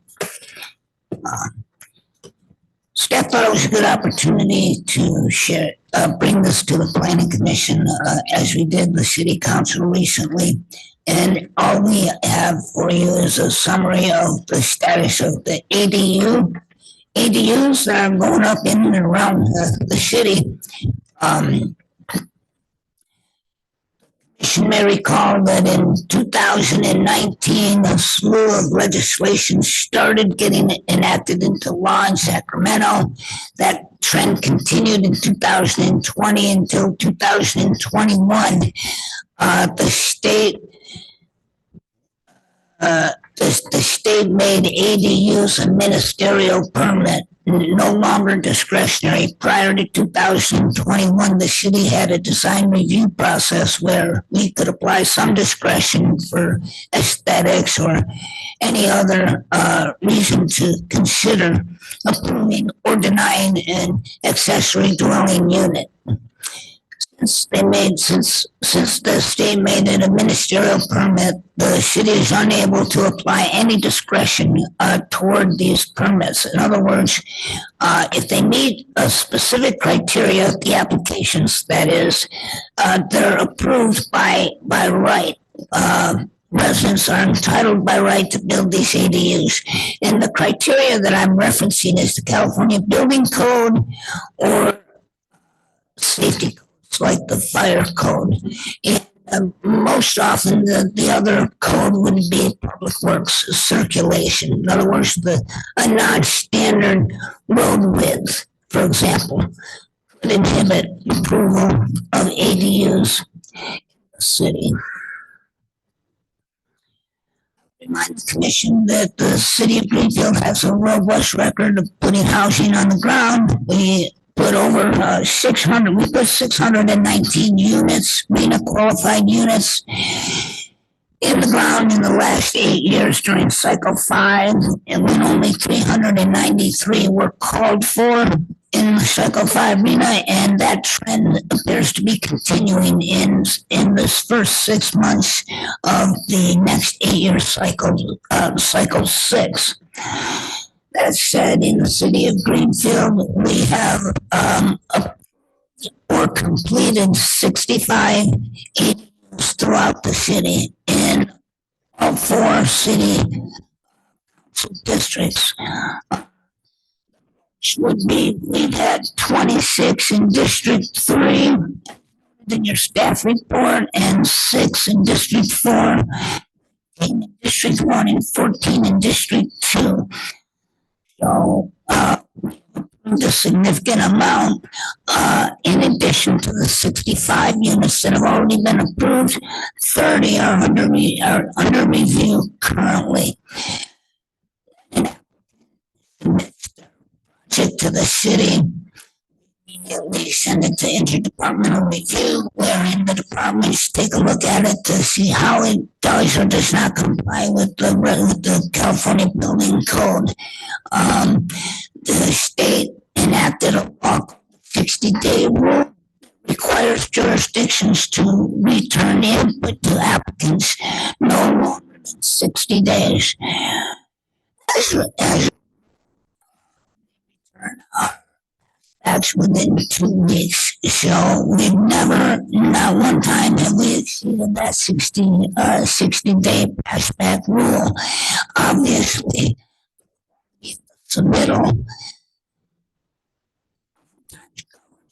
Staff thought it was a good opportunity to bring this to the Planning Commission, as we did the City Council recently. And all we have for you is a summary of the status of the ADUs that are going up in and around the city. You may recall that in 2019, a slew of legislation started getting enacted into law in Sacramento. That trend continued in 2020 until 2021. The state made ADUs a ministerial permit, no longer discretionary. Prior to 2021, the city had a design review process where we could apply some discretion for aesthetics or any other reason to consider approving or denying an accessory dwelling unit. Since the state made it a ministerial permit, the city is unable to apply any discretion toward these permits. In other words, if they meet a specific criteria, the applications, that is, they're approved by right. Residents are entitled by right to build these ADUs. And the criteria that I'm referencing is the California Building Code or safety codes like the fire code. And most often, the other code would be public works circulation. In other words, a non-standard road width, for example, could inhibit approval of ADUs in the city. Remind the commission that the city of Greenfield has a robust record of putting housing on the ground. We put over 600, we put 619 units, RENA qualified units in the ground in the last 8 years during cycle 5, and when only 393 were called for in cycle 5 RENA, and that trend appears to be continuing in this first 6 months of the next 8-year cycle, cycle 6. That said, in the city of Greenfield, we have or completed 65 ADUs throughout the city in all 4 city council districts. Which would be, we've had 26 in District 3 in your staff report, and 6 in District 4, 18 in District 1, and 14 in District 2. So, a significant amount, in addition to the 65 units that have already been approved. 30 are under review currently. To the city, we send it to interdepartmental review, wherein the departments take a look at it to see how it does or does not comply with the California Building Code. The state enacted a law, 60-day rule, requires jurisdictions to return input to applicants no longer than 60 days. As that's within 2 weeks. So we've never, not one time have we exceeded that 60-day passback rule. Obviously, submittal,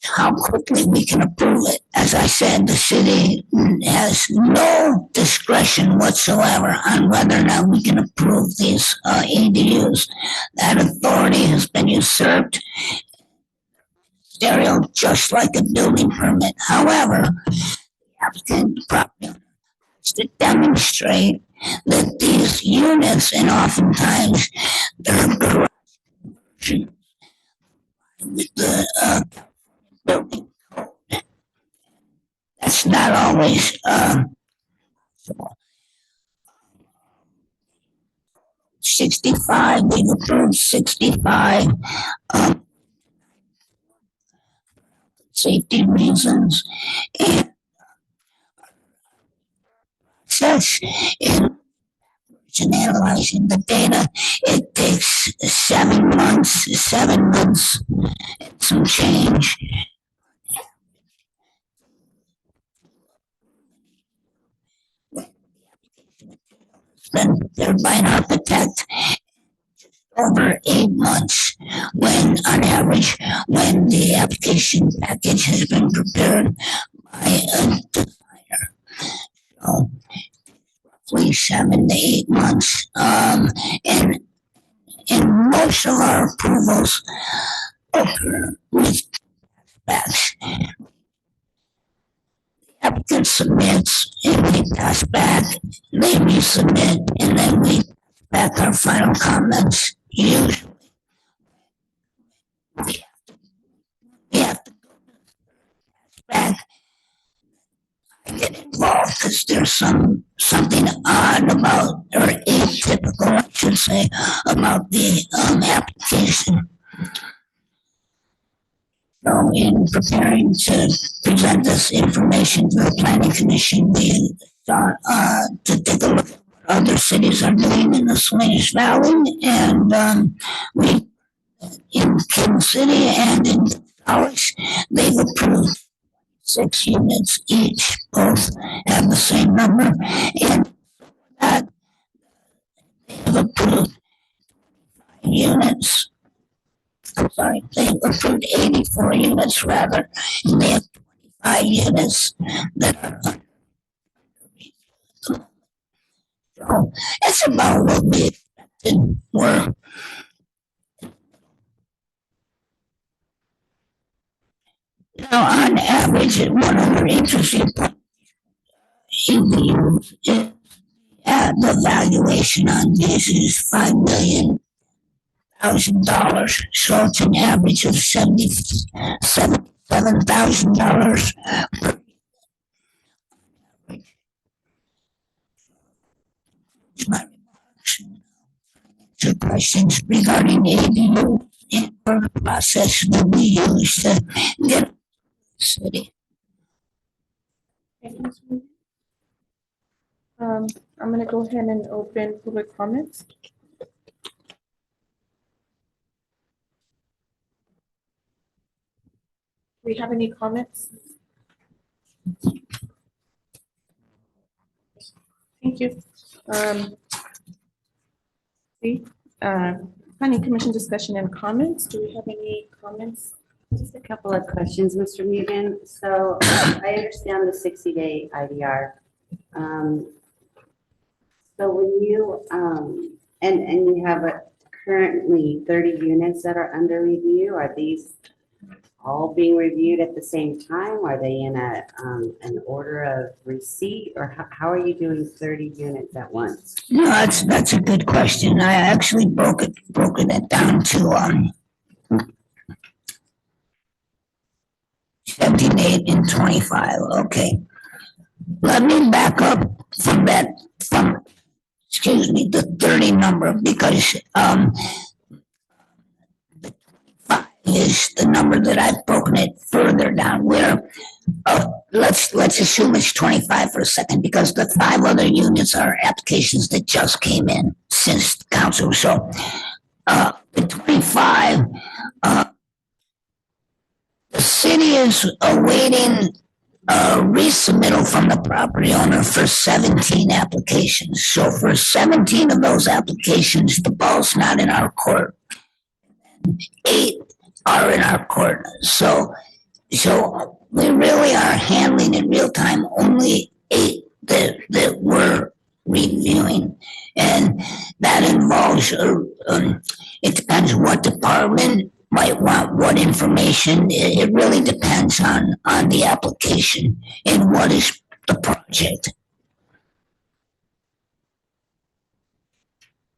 how quickly we can approve it. As I said, the city has no discretion whatsoever on whether or not we can approve these ADUs. That authority has been usurped, stereo, just like a building permit. However, the applicant property owner has to demonstrate that these units, and oftentimes they're garage conversions with the building code. That's not always possible. 65, we've approved 65 safety reasons, and such in analyzing the data, it takes 7 months and some change. Been prepared by an architect over 8 months, when on average, when the application package has been prepared by a designer. So roughly 7 to 8 months. And most of our approvals occur with passbacks. Applicant submits, and we pass back, they resubmit, and then we pass back our final comments. Usually, we have to go back. I get involved because there's something odd about, or atypical, I should say, about the application. So in preparing to present this information to the planning commission, we thought to take a look at what other cities are doing in the Salinas Valley, and we in King City and in Dallas, they've approved 6 units each. Both have the same number, and that they have approved 5 units. I'm sorry, they approved 84 units rather, and they have 25 units that are under So that's about what we expected. We're now on average, one other interesting point is the valuation on this is $5,000,000. So it's an average of $77,000. My remarks. So questions regarding ADU and the process that we use to get the city. Thank you, Mr. Rubin. I'm gonna go ahead and open public comments. Do we have any comments? Thank you. Planning Commission discussion and comments. Do we have any comments? Just a couple of questions, Mr. Mugen. So I understand the 60-day IDR. So when you, and you have currently 30 units that are under review, are these all being reviewed at the same time? Are they in an order of receipt, or how are you doing 30 units at once? No, that's a good question. I actually broken it down to 17, 8, and 25. Okay. Let me back up from that, the 30 number, because the 25 is the number that I've broken it further down where, let's assume it's 25 for a second, because the 5 other units are applications that just came in since the council. So the 25, the city is awaiting a resubmittal from the property owner for 17 applications. So for 17 of those applications, the ball's not in our court. 8 are in our court. So we really are handling in real time only 8 that we're reviewing. And that involves, it depends what department might want what information. It really depends on the application and what is the project.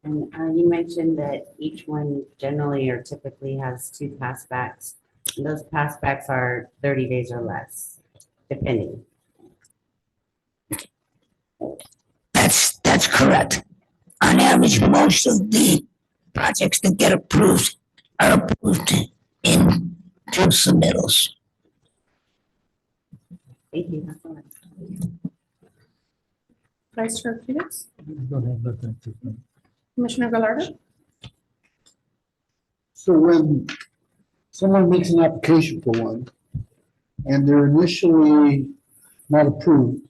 And you mentioned that each one generally or typically has 2 passbacks. And those passbacks are 30 days or less, depending. That's correct. On average, most of the projects that get approved are approved in 2 submittals. Thank you. That's all I have. Vice Chair Felix? Don't have nothing to say. Commissioner Gallardo? So when someone makes an application for one and they're initially not approved,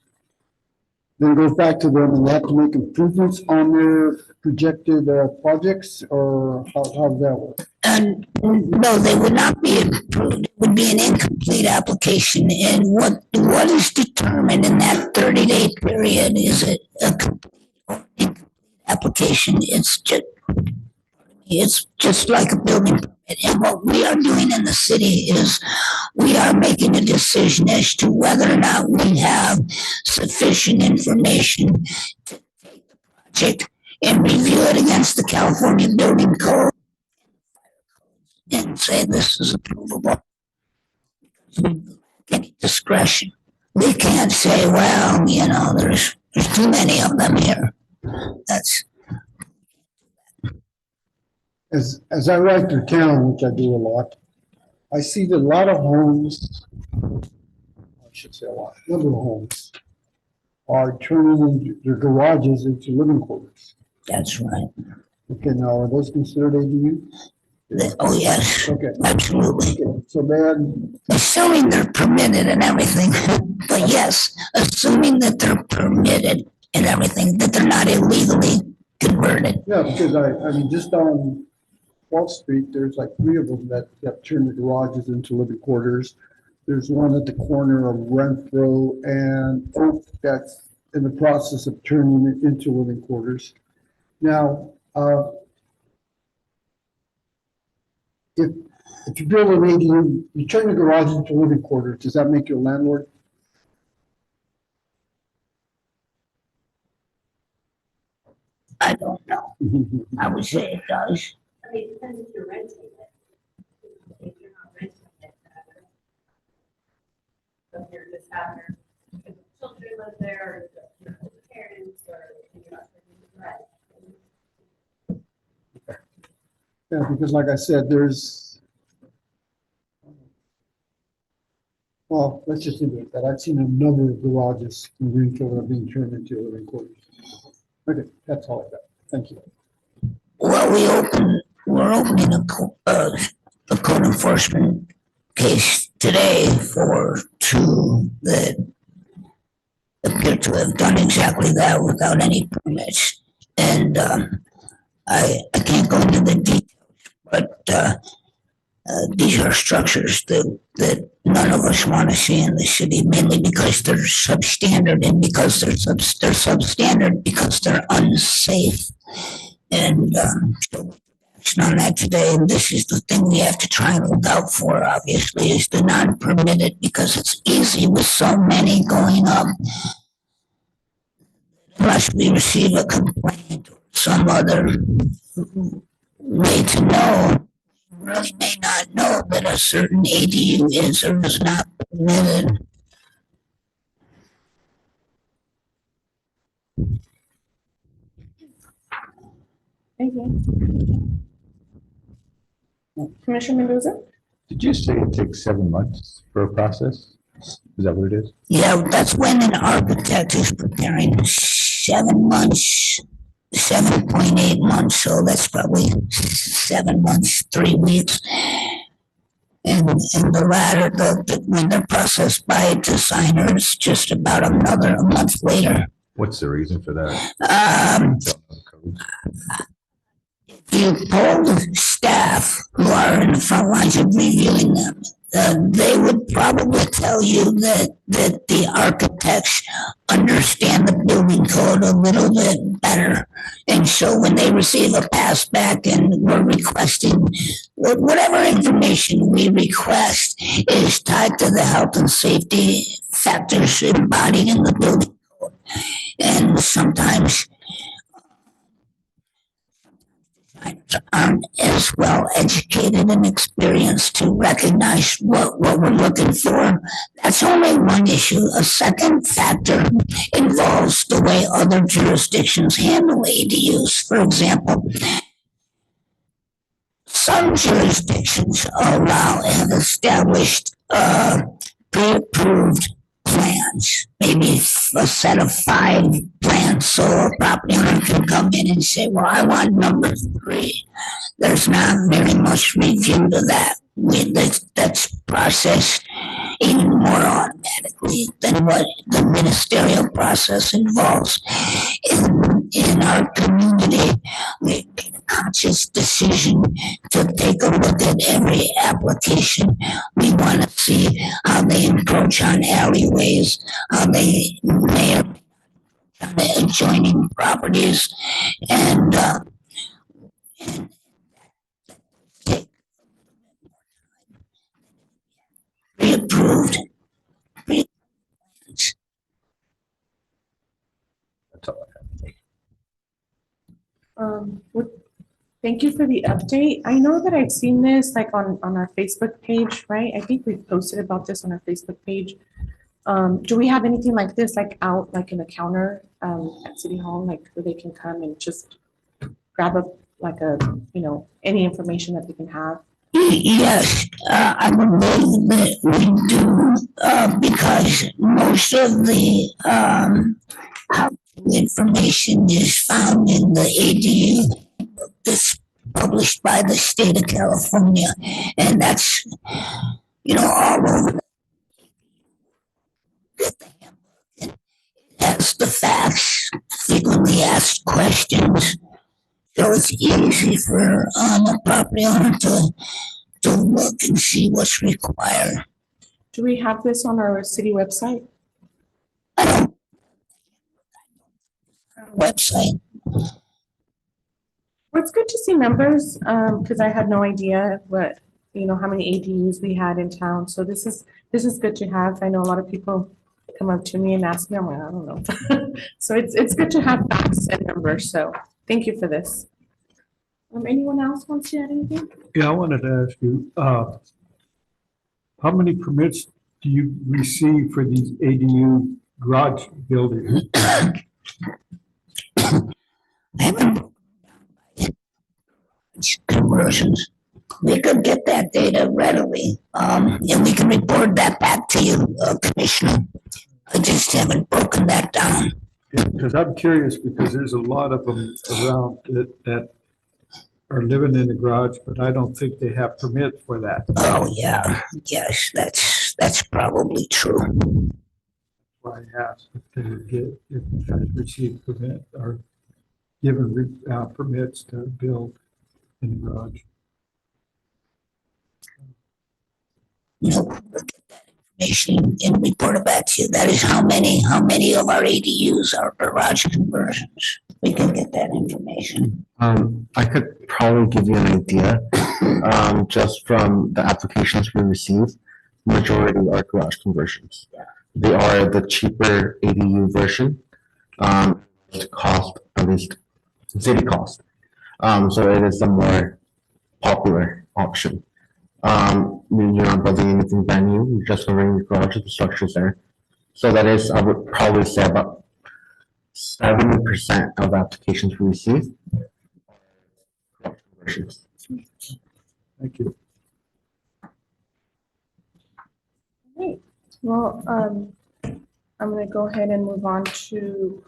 then it goes back to them and they have to make improvements on their projected projects, or how does that work? And no, they would not be approved. It would be an incomplete application. And what is determined in that 30-day period is it a complete or incomplete application. It's just like a building permit. And what we are doing in the city is we are making a decision as to whether or not we have sufficient information to take the project and review it against the California Building Code and say this is approvable. We lack any discretion. We can't say, well, there's too many of them here. That's As I ride through town, which I do a lot, I see that a lot of homes, I should say a lot, number of homes are turning their garages into living quarters. that's right. Okay, now are those considered ADUs? Oh, yes, Okay. absolutely. Okay, so then, Assuming they're permitted and everything, but yes, assuming that they're permitted and everything, that they're not illegally converted. yeah, because I mean, just on Wall Street, there's like 3 of them that turn the garages into living quarters. There's one at the corner of Renfro and Oak that's in the process of turning it into living quarters. Now, if you build an ADU, you turn the garage into living quarters, does that make you a landlord? I don't know. I would say it does. I mean, it depends if you're renting it. If you're not renting it, so you're just having your children live there, or your parents, or you're not renting it. Yeah, because like I said, well, let's just leave it at that. I've seen a number of garages in Greenfield that are being turned into living quarters. Okay, that's all I got. Thank you. Well, we're opening a code enforcement case today for two that appear to have done exactly that without any permits. And I can't go into the details, but these are structures that none of us want to see in the city, mainly because they're substandard and because they're substandard because they're unsafe. And so action on that today, and this is the thing we have to try and look out for, obviously, is the non-permitted, because it's easy with so many going up. Unless we receive a complaint or some other way to know, we really may not know that a certain ADU is or is not permitted. Thank you. Commissioner Mendoza? Did you say it takes 7 months for a process? Is that what it is? Yeah, that's when an architect is preparing 7 months, 7.8 months, so that's probably 7 months, 3 weeks. And the latter, when they're processed by designers, just about a month later. What's the reason for that? You poll the staff who are in the front lines of reviewing them, they would probably tell you that the architects understand the building code a little bit better. And so when they receive a pass back and we're requesting, whatever information we request is tied to the health and safety factors embodied in the building code. And sometimes aren't as well educated and experienced to recognize what we're looking for. That's only one issue. A second factor involves the way other jurisdictions handle ADUs. For example, some jurisdictions allow and established pre-approved plans, maybe a set of 5 plans, so a property owner can come in and say, well, I want number 3. There's not very much review to that. That's processed even more automatically than what the ministerial process involves. In our community, we made a conscious decision to take a look at every application. We want to see how they encroach on alleyways, how they may or may not on the adjoining properties, and pre-approved. That's all I have. Thank you for the update. I know that I've seen this like on our Facebook page, right? I think we posted about this on our Facebook page. Do we have anything like this, like out, like in the counter at City Hall, like where they can come and just grab any information that they can have? Yes, I believe that we do, because most of the information is found in the ADU that's published by the state of California, and that's, all over. It has the facts, frequently asked questions, so it's easy for a property owner to look and see what's required. Do we have this on our city website? I don't website. Well, it's good to see numbers, because I had no idea what, how many ADUs we had in town. So this is good to have. I know a lot of people come up to me and ask me, I'm like, I don't know. So it's good to have facts and numbers. So thank you for this. Anyone else wants to add anything? Yeah, I wanted to ask you, how many permits do you receive for these ADU garage buildings? I haven't conversions. We could get that data readily, and we can report that back to you, Commissioner. I just haven't broken that down. Because I'm curious, because there's a lot of them around that are living in the garage, but I don't think they have permit for that. Oh, yeah, yes, that's probably true. Why I asked if they would get, if you guys receive permit or given permits to build in the garage. We'll get that information and report it back to you. That is how many of our ADUs are garage conversions. We can get that information. I could probably give you an idea, just from the applications we received, majority are garage conversions. They are the cheaper ADU version, cost, at least city cost. So it is the more popular option. You're not building anything brand new, you're just converting the garage, the structure's there. So that is, I would probably say about 70% of applications we receive are conversions. Thank you. Well, I'm going to go ahead and move on to,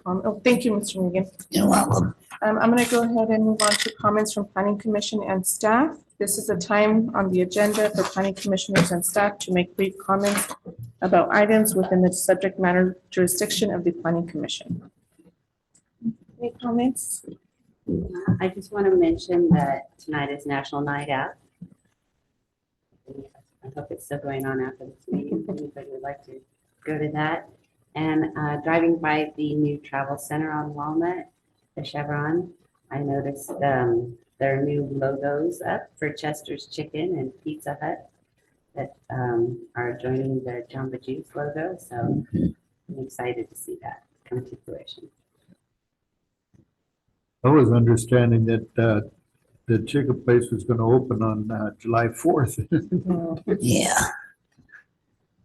thank you, Mr. Regan. You're welcome. I'm going to go ahead and move on to comments from Planning Commission and staff. This is a time on the agenda for Planning Commissioners and staff to make brief comments about items within the subject matter jurisdiction of the Planning Commission. Any comments? I just want to mention that tonight is National Night Out. I hope it's still going on after this meeting. If anybody would like to go to that. And driving by the new travel center on Walnut, the Chevron, I noticed there are new logos up for Chester's Chicken and Pizza Hut that are joining the Jamba Juice logo. So I'm excited to see that come to fruition. I was understanding that the chicken place was going to open on July 4th. Yeah,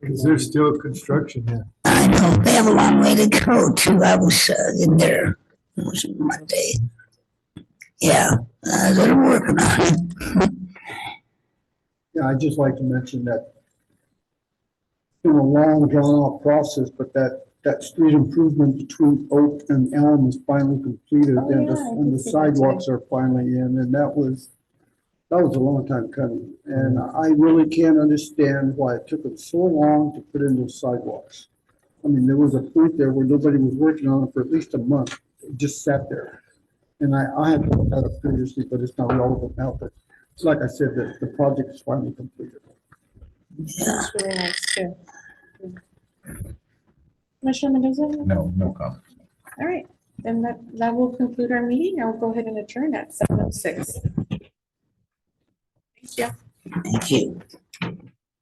Is there still construction there? I know. They have a long way to go too. I was in there, it was Monday. Yeah, they're working on it. Yeah, I'd just like to mention that it's been a long drawn out process, but that street improvement between Oak and Elm is finally completed Oh, and yeah, I and did the see that today. sidewalks are finally in, and that was a long time coming. And I really can't understand why it took it so long to put in those sidewalks. I mean, there was a point there where nobody was working on it for at least a month. It just sat there. And I had looked at it previously, but it's not relevant now. But it's like I said, the project is finally completed. That's really nice too. Commissioner Mendoza? No comment. All right, then that will conclude our meeting. I'll go ahead and adjourn at 7:06. Thank you. Thank you.